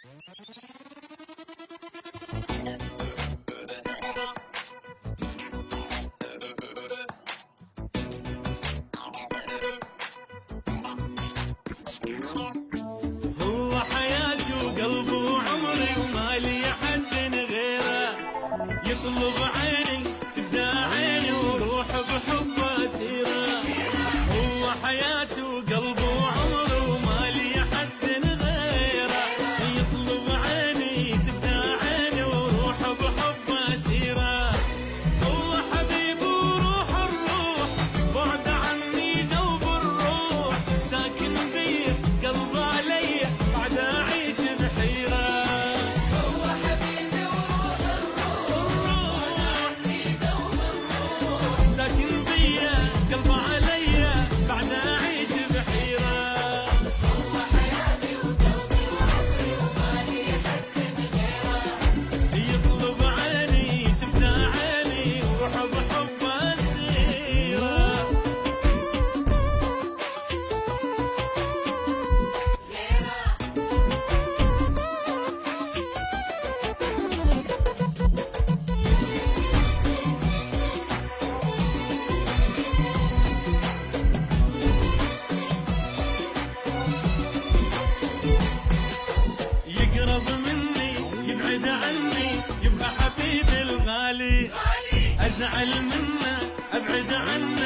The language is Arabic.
هو حياتي وقلبي وعمري وما لي حد غيره، يطلب عيني تبدا عيني وروح بحبه اسيره. هو حياتي وقلبي وعمري وما لي حد غيره، يطلب عيني تبدا عيني وروح بحبه اسيره. هو حبيبي وروح الروح، بعد عني دوب الروح، ساكن بي قلبي علي بعد اعيش بحيره. هو حبيبي وروح الروح، بعد عني دوب الروح، ساكن بي قلبي علي بعد اعيش بحيره. هو حياتي وقلبي وعمري وما لي حد غيره، يطلب عيني تبدا عيني وروح بحبه اسيره. يقرب مني يبعد عني يبقى حبيبي الغالي، ازعل منه ابعد عنه